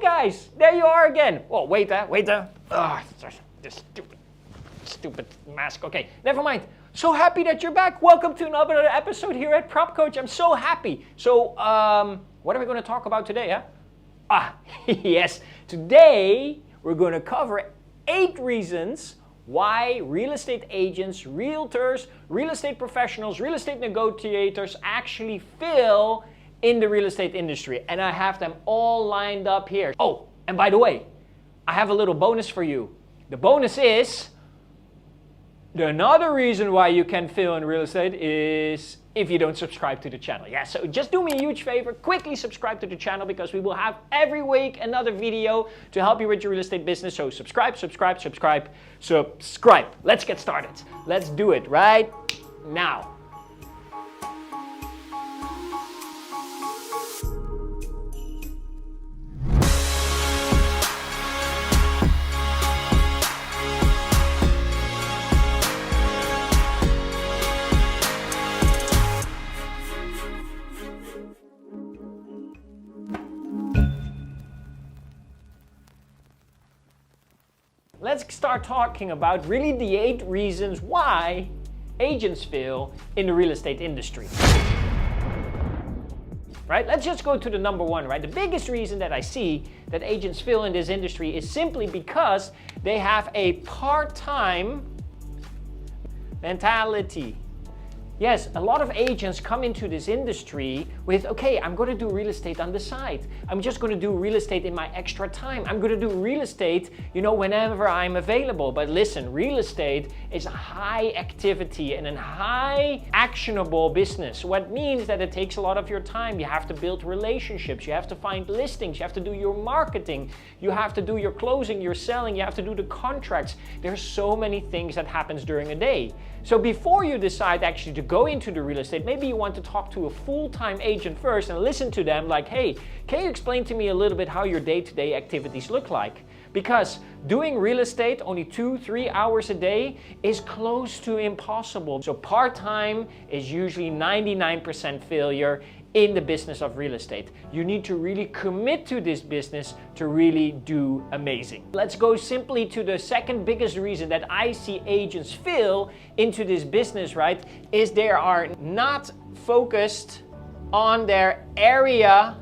guys, there you are again. Well, wait there. This stupid mask. Okay, never mind. So happy that you're back. Welcome to another episode here at Prop Coach. I'm so happy. So, what are we going to talk about today, huh? Yes. Today, we're going to cover 8 reasons why real estate agents, realtors, real estate professionals, real estate negotiators actually fail in the real estate industry. And I have them all lined up here. Oh, and by the way, I have a little bonus for you. The bonus is, another reason why you can fail in real estate is if you don't subscribe to the channel. Yeah, so just do me a huge favor, quickly subscribe to the channel because we will have every week another video to help you with your real estate business. So subscribe. Let's get started. Let's do it right now. Let's start talking about really the 8 reasons why agents fail in the real estate industry. Right? Let's just go to the number 1, right? The biggest reason that I see that agents fail in this industry is simply because they have a part-time mentality. Yes, a lot of agents come into this industry with, okay, I'm going to do real estate on the side. I'm just going to do real estate in my extra time. I'm going to do real estate, whenever I'm available. But listen, real estate is a high activity and a high actionable business. What means that it takes a lot of your time. You have to build relationships. You have to find listings. You have to do your marketing. You have to do your closing, your selling. You have to do the contracts. There's so many things that happens during a day. So before you decide actually to go into the real estate, maybe you want to talk to a full-time agent first and listen to them like, hey, can you explain to me a little bit how your day-to-day activities look like? Because doing real estate only 2-3 hours a day is close to impossible. So part-time is usually 99% failure in the business of real estate. You need to really commit to this business to really do amazing. Let's go simply to the second biggest reason that I see agents fail into this business, right? Is they are not focused on their area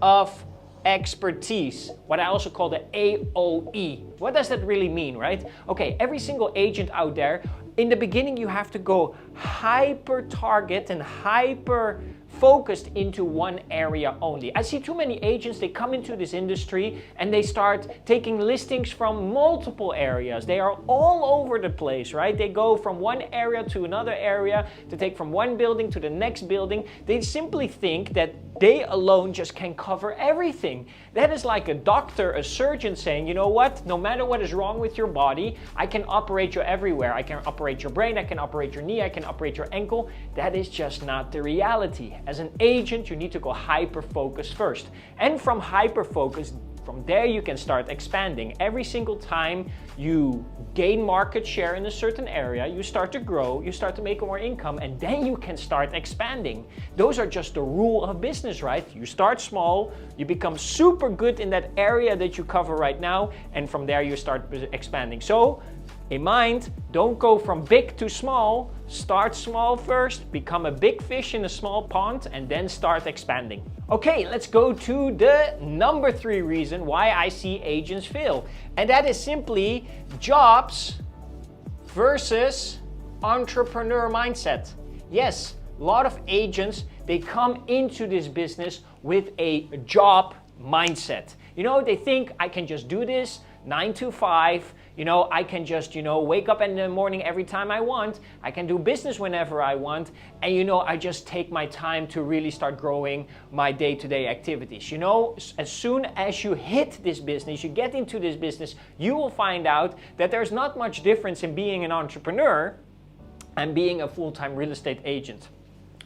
of expertise, what I also call the AOE. What does that really mean, right? Okay, every single agent out there, in the beginning you have to go hyper target and hyper focused into one area only. I see too many agents, they come into this industry and they start taking listings from multiple areas. They are all over the place, right? They go from one area to another area, to take from one building to the next building. They simply think that they alone just can cover everything. That is like a doctor, a surgeon saying, you know what, no matter what is wrong with your body, I can operate you everywhere. I can operate your brain, I can operate your knee, I can operate your ankle. That is just not the reality. As an agent, you need to go hyper-focus first. And from hyper-focus, from there you can start expanding. Every single time you gain market share in a certain area, you start to grow, you start to make more income, and then you can start expanding. Those are just the rule of business, right? You start small, you become super good in that area that you cover right now, and from there you start expanding. So, in mind, don't go from big to small. Start small first, become a big fish in a small pond, and then start expanding. Okay, let's go to the number 3 reason why I see agents fail. And that is simply jobs versus entrepreneur mindset. Yes, a lot of agents, they come into this business with a job mindset. They think I can just do this 9 to 5. I can just, wake up in the morning every time I want. I can do business whenever I want. And, I just take my time to really start growing my day-to-day activities. As soon as you hit this business, you get into this business, you will find out that there's not much difference in being an entrepreneur and being a full-time real estate agent.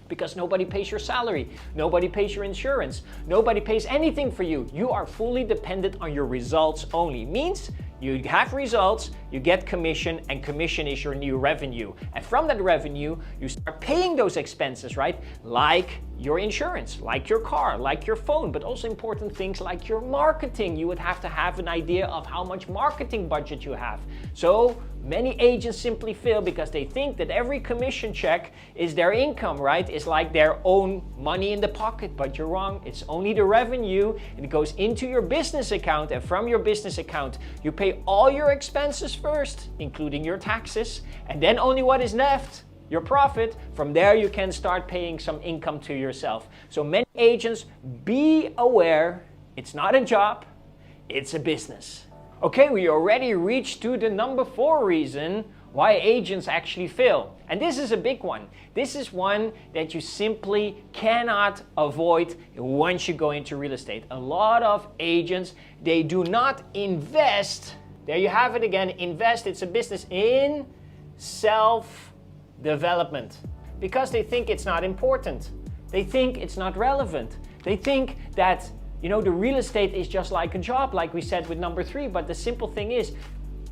Because nobody pays your salary, nobody pays your insurance, nobody pays anything for you. You are fully dependent on your results only. Means you have results, you get commission, and commission is your new revenue. And from that revenue, you start paying those expenses, right? Like your insurance, like your car, like your phone, but also important things like your marketing. You would have to have an idea of how much marketing budget you have. So many agents simply fail because they think that every commission check is their income, right? It's like their own money in the pocket, but you're wrong. It's only the revenue, and it goes into your business account, and from your business account, you pay all your expenses first, including your taxes, and then only what is left, your profit. From there you can start paying some income to yourself. So many agents, be aware, it's not a job, it's a business. Okay, we already reached to the number 4 reason why agents actually fail. And this is a big one. This is one that you simply cannot avoid once you go into real estate. A lot of agents, they do not invest. There you have it again, invest, it's a business, in self-development, because they think it's not important. They think it's not relevant. They think that, you know, the real estate is just like a job, like we said with number 3. But the simple thing is,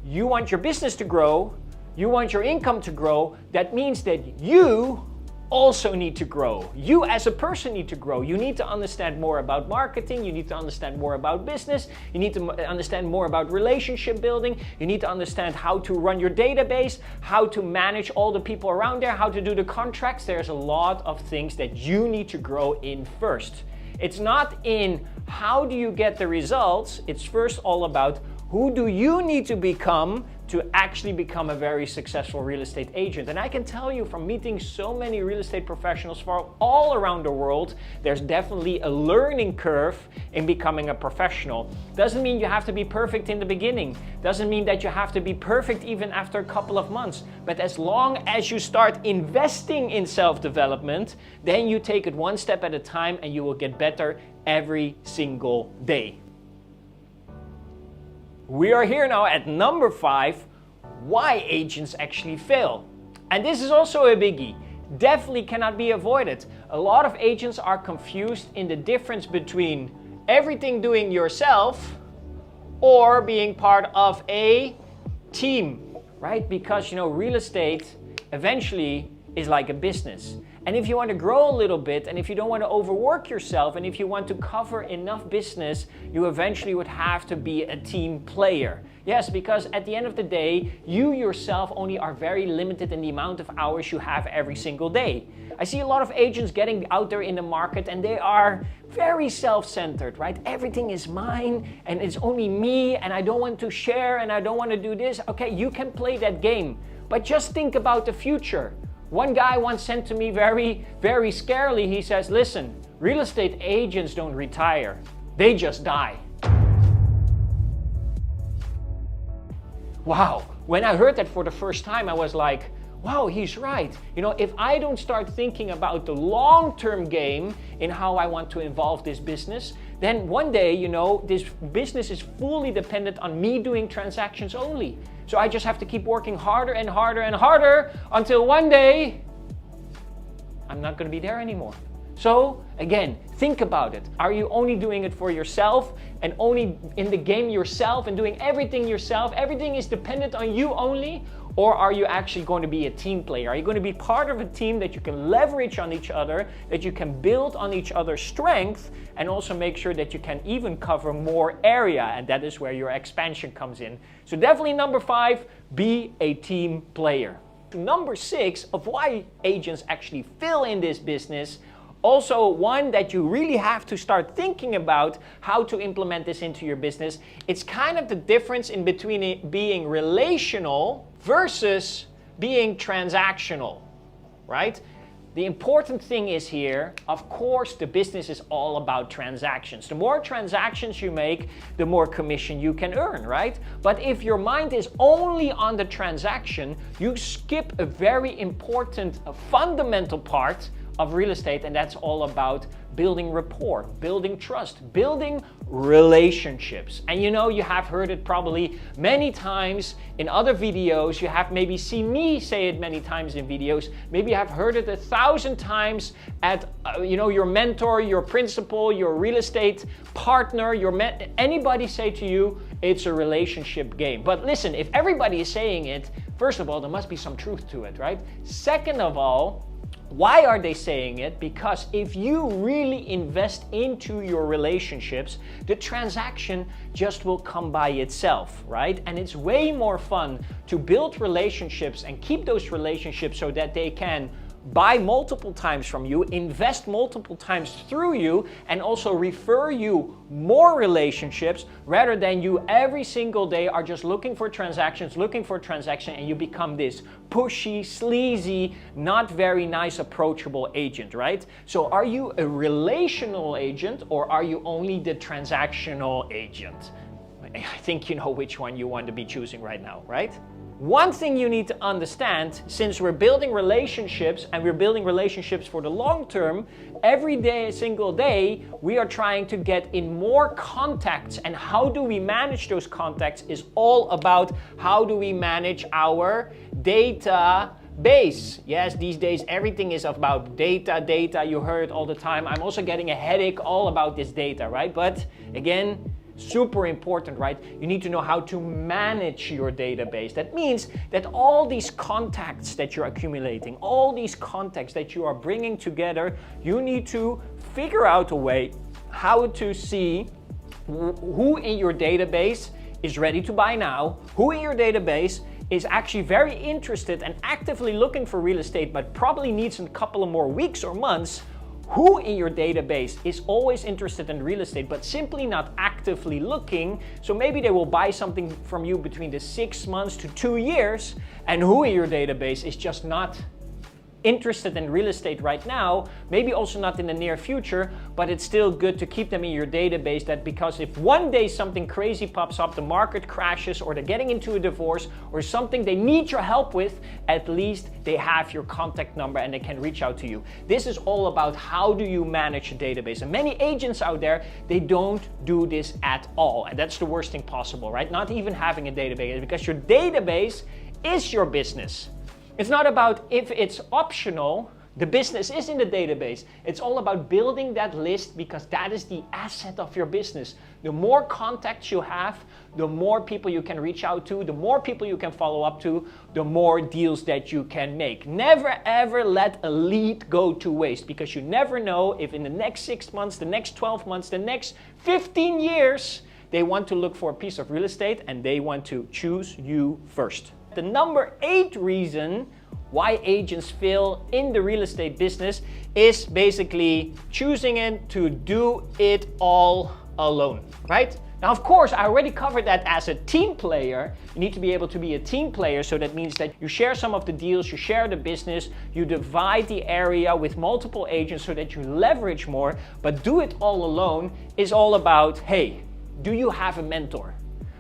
you want your business to grow, you want your income to grow. That means that you also need to grow. You as a person need to grow. You need to understand more about marketing. You need to understand more about business. You need to understand more about relationship building. You need to understand how to run your database, how to manage all the people around there, how to do the contracts. There's a lot of things that you need to grow in first. It's not in how do you get the results. It's first all about who do you need to become to actually become a very successful real estate agent. And I can tell you from meeting so many real estate professionals from all around the world, there's definitely a learning curve in becoming a professional. Doesn't mean you have to be perfect in the beginning. Doesn't mean that you have to be perfect even after a couple of months. But as long as you start investing in self-development, then you take it one step at a time and you will get better every single day. We are here now at number 5, why agents actually fail. And this is also a biggie. Definitely cannot be avoided. A lot of agents are confused in the difference between everything doing yourself or being part of a team, right? Because, you know, real estate eventually is like a business. And if you want to grow a little bit, and if you don't want to overwork yourself, and if you want to cover enough business, you eventually would have to be a team player. Yes, because at the end of the day, you yourself only are very limited in the amount of hours you have every single day. I see a lot of agents getting out there in the market and they are very self-centered, right? Everything is mine and it's only me and I don't want to share and I don't want to do this. Okay, you can play that game, but just think about the future. One guy once said to me very, very scarily, he says, listen, real estate agents don't retire, they just die. Wow, when I heard that for the first time, I was like, wow, he's right. You know, if I don't start thinking about the long-term game in how I want to involve this business, then one day, you know, this business is fully dependent on me doing transactions only. So I just have to keep working harder and harder and harder until one day I'm not going to be there anymore. So again, think about it. Are you only doing it for yourself and only in the game yourself and doing everything yourself? Everything is dependent on you only? Or are you actually going to be a team player? Are you going to be part of a team that you can leverage on each other, that you can build on each other's strength, and also make sure that you can even cover more area? And that is where your expansion comes in. So definitely number 5, be a team player. Number 6 of why agents actually fail in this business, also one that you really have to start thinking about how to implement this into your business. It's kind of the difference in between it being relational versus being transactional, right? The important thing is here, of course, the business is all about transactions. The more transactions you make, the more commission you can earn, right? But if your mind is only on the transaction, you skip a very important, fundamental part of real estate, and that's all about building rapport, building trust, building relationships. And you know, you have heard it probably many times in other videos. You have maybe seen me say it many times in videos. Maybe you have heard it 1,000 times at you know, your mentor, your principal, your real estate partner, anybody say to you, it's a relationship game. But listen, if everybody is saying it, first of all, there must be some truth to it, right? Second of all, Why are they saying it? Because if you really invest into your relationships, the transaction just will come by itself, right? And it's way more fun to build relationships and keep those relationships so that they can buy multiple times from you, invest multiple times through you, and also refer you more relationships, rather than you every single day are just looking for transactions, and you become this pushy, sleazy, not very nice, approachable agent, right? So are you a relational agent, or are you only the transactional agent? I think you know which one you want to be choosing right now, right? One thing you need to understand, since we're building relationships and we're building relationships for the long term, every day, single day, we are trying to get in more contacts. And how do we manage those contacts is all about how do we manage our data base. Yes, these days everything is about data, you hear it all the time. I'm also getting a headache all about this data, right? But again, super important, right? You need to know how to manage your database. That means that all these contacts that you're accumulating, all these contacts that you are bringing together, you need to figure out a way how to see who in your database is ready to buy now, who in your database is actually very interested and actively looking for real estate but probably needs a couple of more weeks or months, who in your database is always interested in real estate but simply not actively looking, so maybe they will buy something from you between the 6 months to 2 years, and who in your database is just not interested in real estate right now, maybe also not in the near future, but it's still good to keep them in your database, that because if one day something crazy pops up, the market crashes, or they're getting into a divorce or something they need your help with, at least they have your contact number and they can reach out to you. This is all about how do you manage a database. And many agents out there, they don't do this at all. And that's the worst thing possible, right? Not even having a database, because your database is your business. It's not about if it's optional, the business is in the database. It's all about building that list, because that is the asset of your business. The more contacts you have, the more people you can reach out to, the more people you can follow up to, the more deals that you can make. Never ever let a lead go to waste, because you never know if in the next 6 months, the next 12 months, the next 15 years, they want to look for a piece of real estate and they want to choose you first. The number 8 reason why agents fail in the real estate business is basically choosing it to do it all alone, right? Now, of course, I already covered that as a team player. You need to be able to be a team player, so that means that you share some of the deals, you share the business, you divide the area with multiple agents so that you leverage more. But do it all alone is all about, hey, do you have a mentor?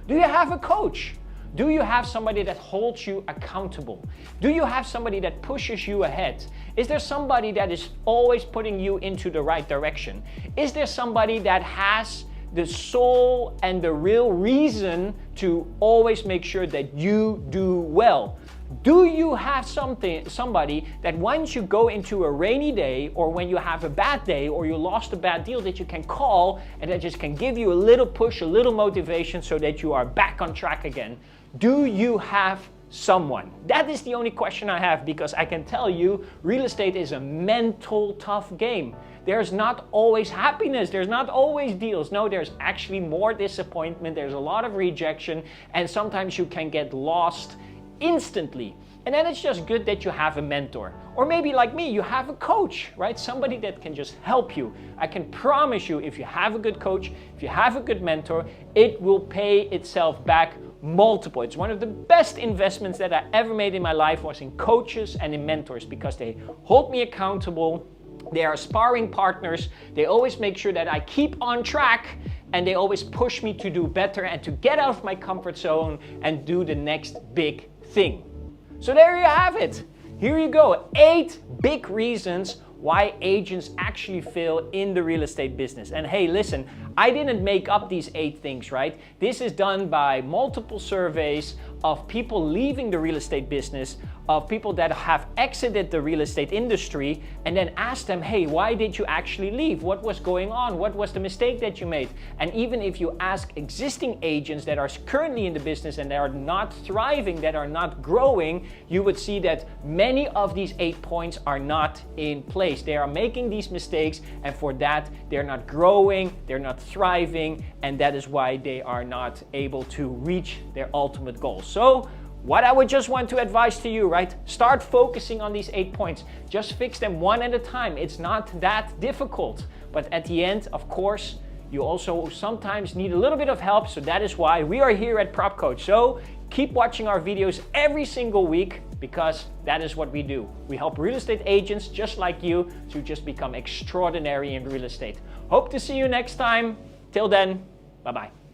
Do you have a coach? Do you have somebody that holds you accountable? Do you have somebody that pushes you ahead? Is there somebody that is always putting you into the right direction? Is there somebody that has the soul and the real reason to always make sure that you do well? Do you have somebody that once you go into a rainy day, or when you have a bad day, or you lost a bad deal, that you can call and that just can give you a little push, a little motivation so that you are back on track again? Do you have someone? That is the only question I have, because I can tell you real estate is a mental tough game. There's not always happiness, there's not always deals. No, there's actually more disappointment, there's a lot of rejection, and sometimes you can get lost instantly. And then it's just good that you have a mentor. Or maybe like me, you have a coach, right? Somebody that can just help you. I can promise you, if you have a good coach, if you have a good mentor, it will pay itself back multiple. It's one of the best investments that I ever made in my life, was in coaches and in mentors, because they hold me accountable. They are sparring partners. They always make sure that I keep on track, and they always push me to do better and to get out of my comfort zone and do the next big thing. So there you have it. Here you go. 8 big reasons why agents actually fail in the real estate business. And hey, listen, I didn't make up these 8 things, right? This is done by multiple surveys, of people leaving the real estate business, of people that have exited the real estate industry, and then ask them, hey, why did you actually leave? What was going on? What was the mistake that you made? And even if you ask existing agents that are currently in the business and they are not thriving, that are not growing, you would see that many of these 8 points are not in place. They are making these mistakes, and for that, they're not growing, they're not thriving, and that is why they are not able to reach their ultimate goal. So, what I would just want to advise to you, right? Start focusing on these 8 points. Just fix them one at a time. It's not that difficult. But at the end, of course, you also sometimes need a little bit of help. So that is why we are here at Prop Coach. So keep watching our videos every single week, because that is what we do. We help real estate agents just like you to just become extraordinary in real estate. Hope to see you next time. Till then, bye-bye.